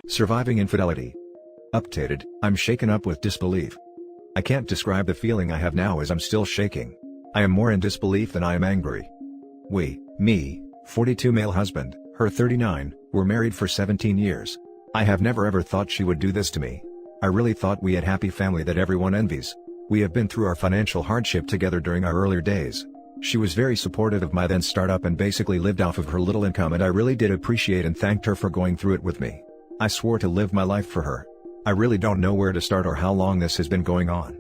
Surviving infidelity. Updated, I'm shaken up with disbelief. I can't describe the feeling I have now as I'm still shaking. I am more in disbelief than I am angry. Me, 42 male husband, her 39, were married for 17 years. I have never ever thought she would do this to me. I really thought we had happy family that everyone envies. We have been through our financial hardship together during our earlier days. She was very supportive of my then startup and basically lived off of her little income, and I really did appreciate and thanked her for going through it with me. I swore to live my life for her. I really don't know where to start or how long this has been going on.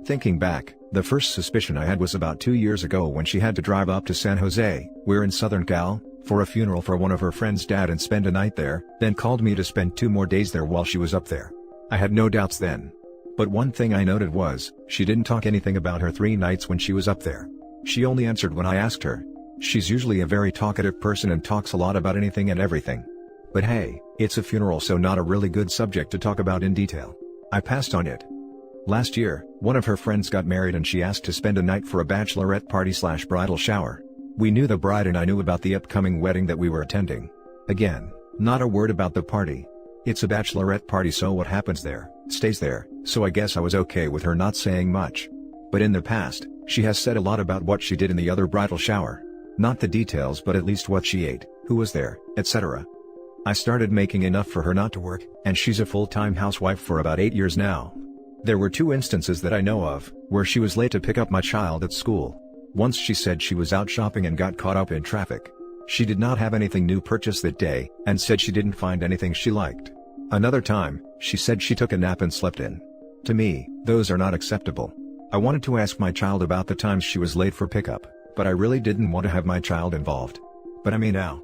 Thinking back, the first suspicion I had was about 2 years ago when she had to drive up to San Jose, we're in Southern Cal, for a funeral for one of her friends' dad and spend a night there, then called me to spend 2 more days there while she was up there. I had no doubts then. But one thing I noted was, she didn't talk anything about her 3 nights when she was up there. She only answered when I asked her. She's usually a very talkative person and talks a lot about anything and everything. But hey, it's a funeral, so not a really good subject to talk about in detail. I passed on it. Last year, one of her friends got married and she asked to spend a night for a bachelorette party / bridal shower. We knew the bride and I knew about the upcoming wedding that we were attending. Again, not a word about the party. It's a bachelorette party, so what happens there, stays there, so I guess I was okay with her not saying much. But in the past, she has said a lot about what she did in the other bridal shower. Not the details, but at least what she ate, who was there, etc. I started making enough for her not to work, and she's a full-time housewife for about 8 years now. There were 2 instances that I know of, where she was late to pick up my child at school. Once she said she was out shopping and got caught up in traffic. She did not have anything new purchased that day, and said she didn't find anything she liked. Another time, she said she took a nap and slept in. To me, those are not acceptable. I wanted to ask my child about the times she was late for pickup, but I really didn't want to have my child involved. But I mean now.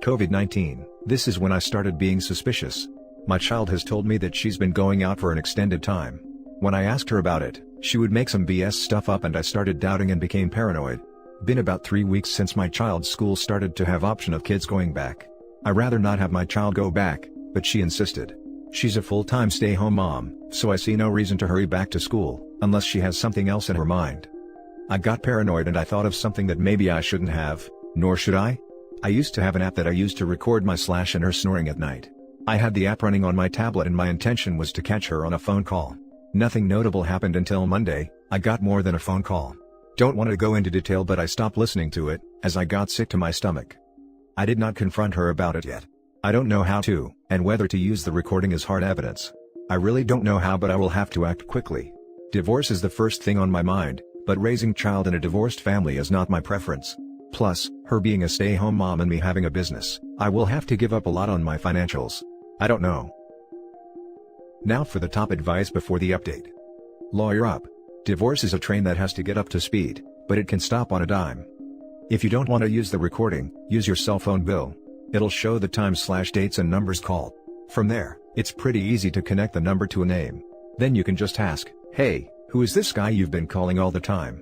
COVID-19, this is when I started being suspicious. My child has told me that she's been going out for an extended time. When I asked her about it, she would make some BS stuff up and I started doubting and became paranoid. Been about 3 weeks since my child's school started to have option of kids going back. I'd rather not have my child go back, but she insisted. She's a full-time stay-home mom, so I see no reason to hurry back to school, unless she has something else in her mind. I got paranoid and I thought of something that maybe I shouldn't have, nor should I? I used to have an app that I used to record my / and her snoring at night. I had the app running on my tablet and my intention was to catch her on a phone call. Nothing notable happened until Monday. I got more than a phone call. Don't want to go into detail, but I stopped listening to it, as I got sick to my stomach. I did not confront her about it yet. I don't know how to, and whether to use the recording as hard evidence. I really don't know how, but I will have to act quickly. Divorce is the first thing on my mind, but raising child in a divorced family is not my preference. Plus, her being a stay-home mom and me having a business, I will have to give up a lot on my financials. I don't know. Now for the top advice before the update. Lawyer up. Divorce is a train that has to get up to speed, but it can stop on a dime. If you don't want to use the recording, use your cell phone bill. It'll show the time / dates and numbers called. From there, it's pretty easy to connect the number to a name. Then you can just ask, "Hey, who is this guy you've been calling all the time?"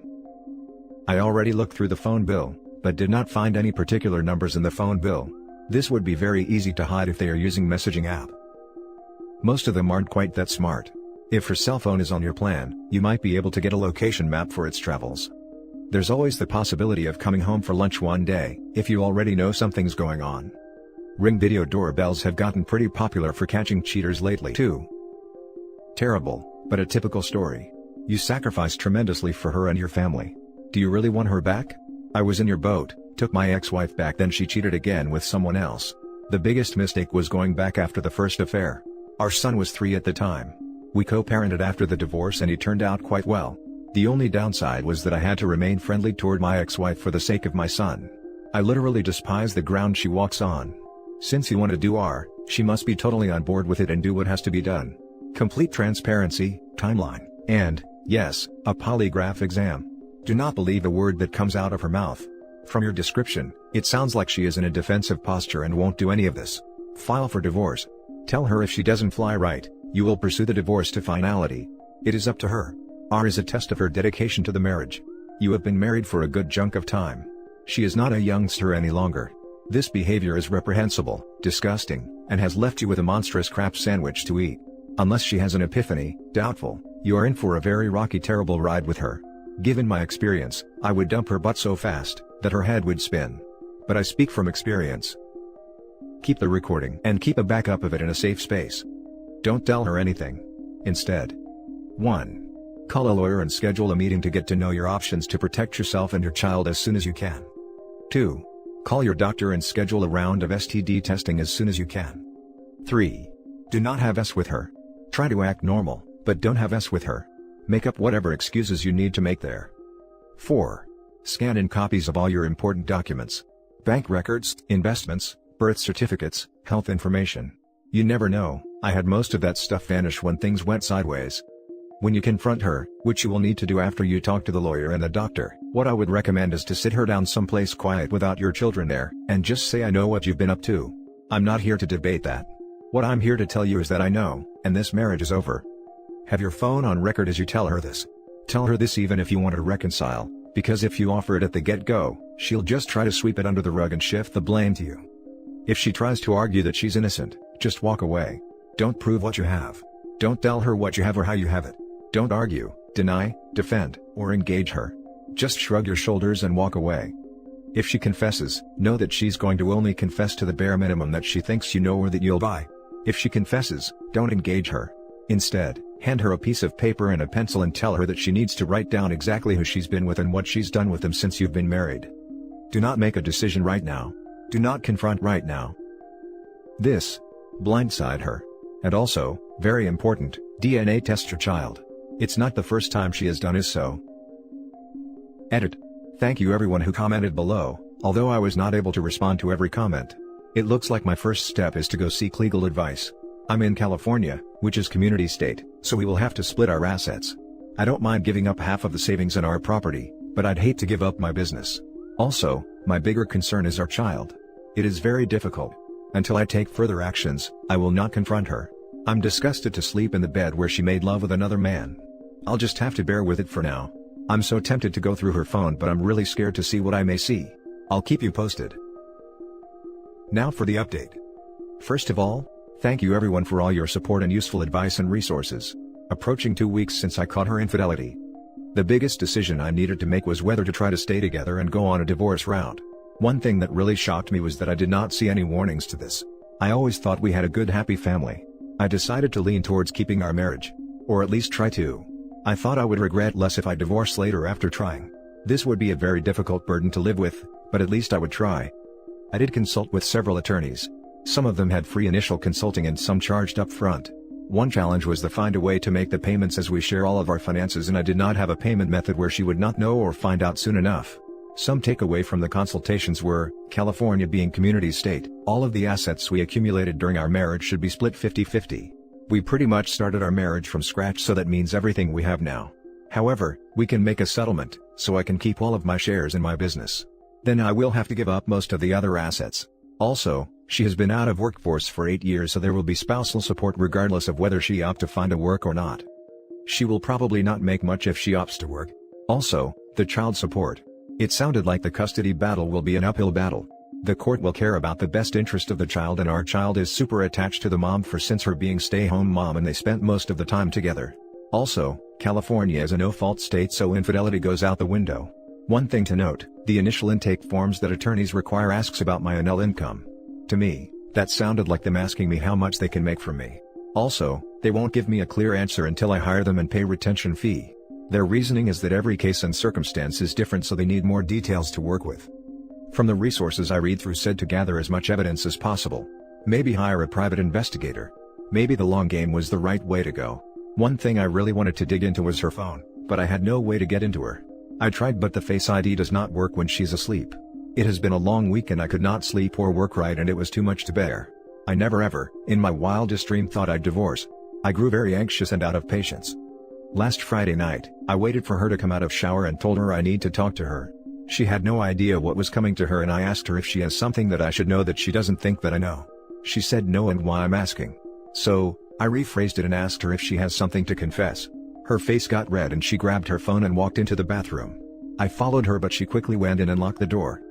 I already looked through the phone bill, but did not find any particular numbers in the phone bill. This would be very easy to hide if they are using messaging app. Most of them aren't quite that smart. If her cell phone is on your plan, you might be able to get a location map for its travels. There's always the possibility of coming home for lunch one day, if you already know something's going on. Ring video doorbells have gotten pretty popular for catching cheaters lately too. Terrible, but a typical story. You sacrificed tremendously for her and your family. Do you really want her back? I was in your boat, took my ex-wife back, then she cheated again with someone else. The biggest mistake was going back after the first affair. Our son was 3 at the time. We co-parented after the divorce and he turned out quite well. The only downside was that I had to remain friendly toward my ex-wife for the sake of my son. I literally despise the ground she walks on. Since you want to do R, she must be totally on board with it and do what has to be done. Complete transparency, timeline, and, yes, a polygraph exam. Do not believe a word that comes out of her mouth. From your description, it sounds like she is in a defensive posture and won't do any of this. File for divorce. Tell her if she doesn't fly right, you will pursue the divorce to finality. It is up to her. R is a test of her dedication to the marriage. You have been married for a good chunk of time. She is not a youngster any longer. This behavior is reprehensible, disgusting, and has left you with a monstrous crap sandwich to eat. Unless she has an epiphany, doubtful, you are in for a very rocky, terrible ride with her. Given my experience, I would dump her butt so fast that her head would spin. But I speak from experience. Keep the recording and keep a backup of it in a safe space. Don't tell her anything. Instead, 1. Call a lawyer and schedule a meeting to get to know your options to protect yourself and your child as soon as you can. 2. Call your doctor and schedule a round of STD testing as soon as you can. 3. Do not have sex with her. Try to act normal, but don't have sex with her. Make up whatever excuses you need to make there. 4. Scan in copies of all your important documents. Bank records, investments, birth certificates, health information. You never know, I had most of that stuff vanish when things went sideways. When you confront her, which you will need to do after you talk to the lawyer and the doctor, what I would recommend is to sit her down someplace quiet without your children there, and just say I know what you've been up to. I'm not here to debate that. What I'm here to tell you is that I know, and this marriage is over. Have your phone on record as you tell her this. Tell her this even if you want to reconcile, because if you offer it at the get-go, she'll just try to sweep it under the rug and shift the blame to you. If she tries to argue that she's innocent, just walk away. Don't prove what you have. Don't tell her what you have or how you have it. Don't argue, deny, defend, or engage her. Just shrug your shoulders and walk away. If she confesses, know that she's going to only confess to the bare minimum that she thinks you know or that you'll buy. If she confesses, don't engage her. Instead, hand her a piece of paper and a pencil and tell her that she needs to write down exactly who she's been with and what she's done with them since you've been married. Do not make a decision right now. Do not confront right now. This blindside her. And also, very important, DNA test your child. It's not the first time she has done so. Edit. Thank you everyone who commented below, although I was not able to respond to every comment. It looks like my first step is to go seek legal advice. I'm in California, which is community state, so we will have to split our assets. I don't mind giving up half of the savings in our property, but I'd hate to give up my business. Also, my bigger concern is our child. It is very difficult. Until I take further actions, I will not confront her. I'm disgusted to sleep in the bed where she made love with another man. I'll just have to bear with it for now. I'm so tempted to go through her phone, but I'm really scared to see what I may see. I'll keep you posted. Now for the update. First of all, thank you everyone for all your support and useful advice and resources. Approaching 2 weeks since I caught her infidelity. The biggest decision I needed to make was whether to try to stay together and go on a divorce route. One thing that really shocked me was that I did not see any warnings to this. I always thought we had a good happy family. I decided to lean towards keeping our marriage. Or at least try to. I thought I would regret less if I divorced later after trying. This would be a very difficult burden to live with, but at least I would try. I did consult with several attorneys. Some of them had free initial consulting and some charged up front. One challenge was to find a way to make the payments as we share all of our finances, and I did not have a payment method where she would not know or find out soon enough. Some takeaway from the consultations were, California being community state, all of the assets we accumulated during our marriage should be split 50-50. We pretty much started our marriage from scratch, so that means everything we have now. However, we can make a settlement, so I can keep all of my shares in my business. Then I will have to give up most of the other assets. Also, she has been out of workforce for 8 years, so there will be spousal support regardless of whether she opts to find a work or not. She will probably not make much if she opts to work. Also, the child support. It sounded like the custody battle will be an uphill battle. The court will care about the best interest of the child, and our child is super attached to the mom since her being stay-home mom and they spent most of the time together. Also, California is a no-fault state, so infidelity goes out the window. One thing to note, the initial intake forms that attorneys require asks about my annual income. To me, that sounded like them asking me how much they can make from me. Also, they won't give me a clear answer until I hire them and pay retention fee. Their reasoning is that every case and circumstance is different, so they need more details to work with. From the resources I read through, said to gather as much evidence as possible. Maybe hire a private investigator. Maybe the long game was the right way to go. One thing I really wanted to dig into was her phone, but I had no way to get into her. I tried, but the Face ID does not work when she's asleep. It has been a long week and I could not sleep or work right, and it was too much to bear. I never ever, in my wildest dream, thought I'd divorce. I grew very anxious and out of patience. Last Friday night, I waited for her to come out of shower and told her I need to talk to her. She had no idea what was coming to her, and I asked her if she has something that I should know that she doesn't think that I know. She said no, and why I'm asking. So, I rephrased it and asked her if she has something to confess. Her face got red and she grabbed her phone and walked into the bathroom. I followed her, but she quickly went in and locked the door.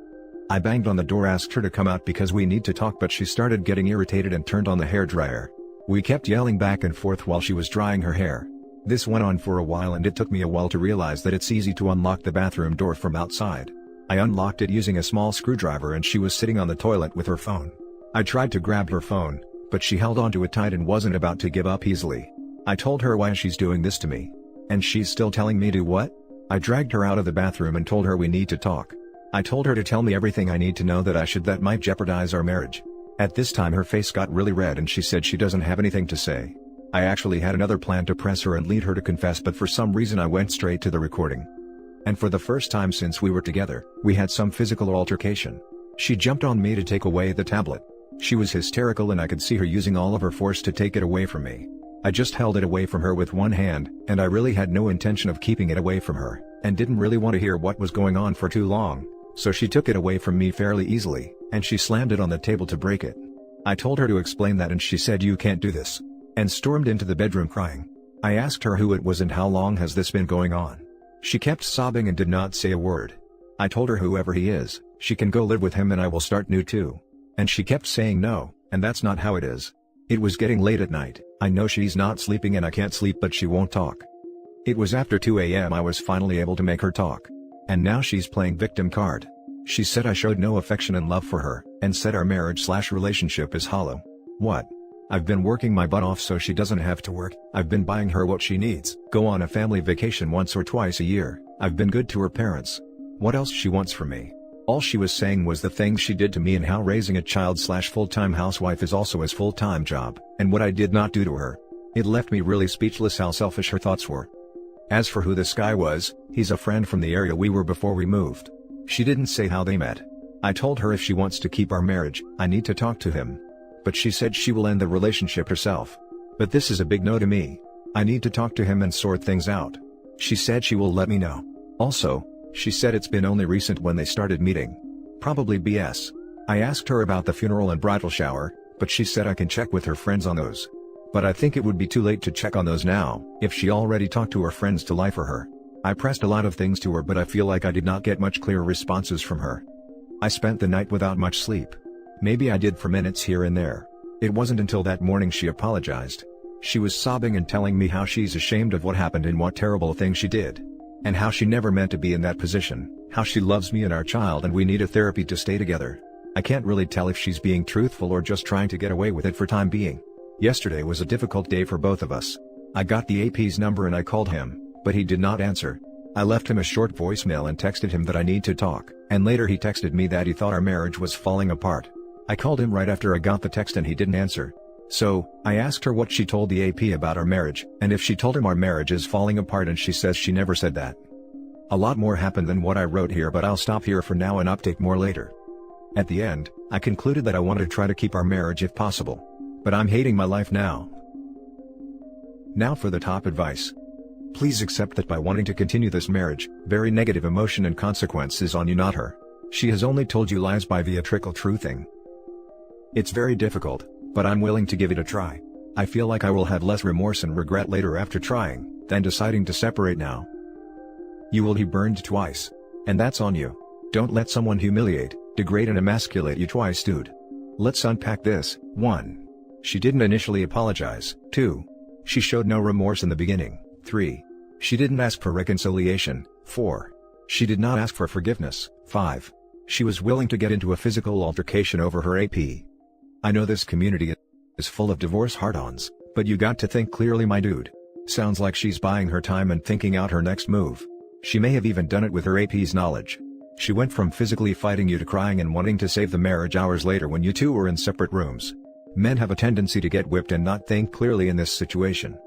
I banged on the door, asked her to come out because we need to talk, but she started getting irritated and turned on the hairdryer. We kept yelling back and forth while she was drying her hair. This went on for a while, and it took me a while to realize that it's easy to unlock the bathroom door from outside. I unlocked it using a small screwdriver, and she was sitting on the toilet with her phone. I tried to grab her phone, but she held onto it tight and wasn't about to give up easily. I told her why she's doing this to me. And she's still telling me to what? I dragged her out of the bathroom and told her we need to talk. I told her to tell me everything I need to know that might jeopardize our marriage. At this time her face got really red and she said she doesn't have anything to say. I actually had another plan to press her and lead her to confess, but for some reason I went straight to the recording. And for the first time since we were together, we had some physical altercation. She jumped on me to take away the tablet. She was hysterical and I could see her using all of her force to take it away from me. I just held it away from her with one hand, and I really had no intention of keeping it away from her, and didn't really want to hear what was going on for too long. So she took it away from me fairly easily, and she slammed it on the table to break it. I told her to explain that and she said you can't do this, and stormed into the bedroom crying. I asked her who it was and how long has this been going on. She kept sobbing and did not say a word. I told her whoever he is, she can go live with him and I will start new too. And she kept saying no, and that's not how it is. It was getting late at night, I know she's not sleeping and I can't sleep, but she won't talk. It was after 2 a.m. I was finally able to make her talk. And now she's playing victim card. She said I showed no affection and love for her, and said our marriage/relationship is hollow. What? I've been working my butt off so she doesn't have to work, I've been buying her what she needs, go on a family vacation once or twice a year, I've been good to her parents. What else she wants from me? All she was saying was the things she did to me and how raising a child/full-time housewife is also his full-time job, and what I did not do to her. It left me really speechless how selfish her thoughts were. As for who this guy was, he's a friend from the area we were before we moved. She didn't say how they met. I told her if she wants to keep our marriage, I need to talk to him. But she said she will end the relationship herself. But this is a big no to me. I need to talk to him and sort things out. She said she will let me know. Also, she said it's been only recent when they started meeting. Probably BS. I asked her about the funeral and bridal shower, but she said I can check with her friends on those. But I think it would be too late to check on those now, if she already talked to her friends to lie for her. I pressed a lot of things to her but I feel like I did not get much clear responses from her. I spent the night without much sleep. Maybe I did for minutes here and there. It wasn't until that morning she apologized. She was sobbing and telling me how she's ashamed of what happened and what terrible thing she did. And how she never meant to be in that position, how she loves me and our child and we need a therapy to stay together. I can't really tell if she's being truthful or just trying to get away with it for time being. Yesterday was a difficult day for both of us. I got the AP's number and I called him, but he did not answer. I left him a short voicemail and texted him that I need to talk, and later he texted me that he thought our marriage was falling apart. I called him right after I got the text and he didn't answer. So, I asked her what she told the AP about our marriage, and if she told him our marriage is falling apart, and she says she never said that. A lot more happened than what I wrote here, but I'll stop here for now and update more later. At the end, I concluded that I wanted to try to keep our marriage if possible. But I'm hating my life now. Now for the top advice. Please accept that by wanting to continue this marriage, very negative emotion and consequences on you, not her. She has only told you lies by via trickle truthing. It's very difficult, but I'm willing to give it a try. I feel like I will have less remorse and regret later after trying, than deciding to separate now. You will be burned twice. And that's on you. Don't let someone humiliate, degrade and emasculate you twice, dude. Let's unpack this. 1. She didn't initially apologize. 2. She showed no remorse in the beginning. 3. She didn't ask for reconciliation. 4. She did not ask for forgiveness. 5. She was willing to get into a physical altercation over her AP. I know this community is full of divorce hard-ons, but you got to think clearly, my dude. Sounds like she's buying her time and thinking out her next move. She may have even done it with her AP's knowledge. She went from physically fighting you to crying and wanting to save the marriage hours later when you two were in separate rooms. Men have a tendency to get whipped and not think clearly in this situation.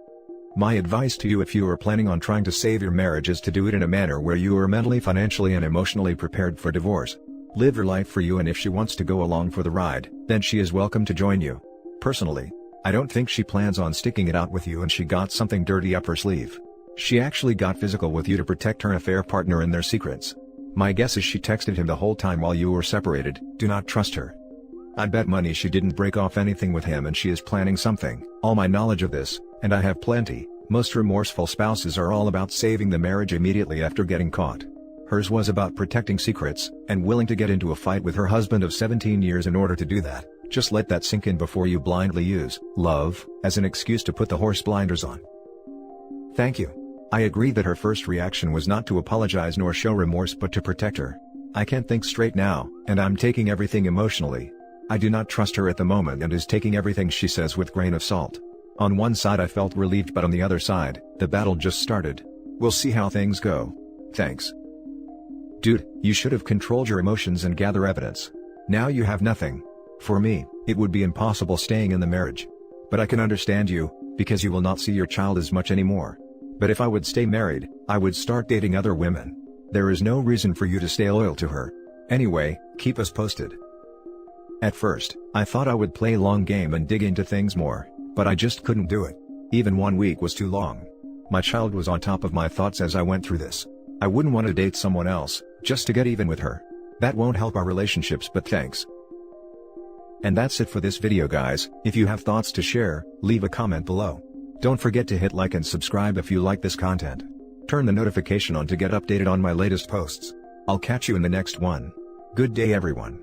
My advice to you if you are planning on trying to save your marriage is to do it in a manner where you are mentally, financially and emotionally prepared for divorce. Live your life for you, and if she wants to go along for the ride, then she is welcome to join you. Personally, I don't think she plans on sticking it out with you and she got something dirty up her sleeve. She actually got physical with you to protect her affair partner and their secrets. My guess is she texted him the whole time while you were separated. Do not trust her. I bet money she didn't break off anything with him and she is planning something. All my knowledge of this, and I have plenty, most remorseful spouses are all about saving the marriage immediately after getting caught. Hers was about protecting secrets, and willing to get into a fight with her husband of 17 years in order to do that. Just let that sink in before you blindly use love as an excuse to put the horse blinders on. Thank you. I agree that her first reaction was not to apologize nor show remorse but to protect her. I can't think straight now, and I'm taking everything emotionally. I do not trust her at the moment and is taking everything she says with grain of salt. On one side I felt relieved, but on the other side, the battle just started. We'll see how things go. Thanks. Dude, you should have controlled your emotions and gather evidence. Now you have nothing. For me, it would be impossible staying in the marriage. But I can understand you, because you will not see your child as much anymore. But if I would stay married, I would start dating other women. There is no reason for you to stay loyal to her. Anyway, keep us posted. At first, I thought I would play long game and dig into things more, but I just couldn't do it. Even 1 week was too long. My child was on top of my thoughts as I went through this. I wouldn't want to date someone else, just to get even with her. That won't help our relationships, but thanks. And that's it for this video, guys. If you have thoughts to share, leave a comment below. Don't forget to hit like and subscribe if you like this content. Turn the notification on to get updated on my latest posts. I'll catch you in the next one. Good day, everyone.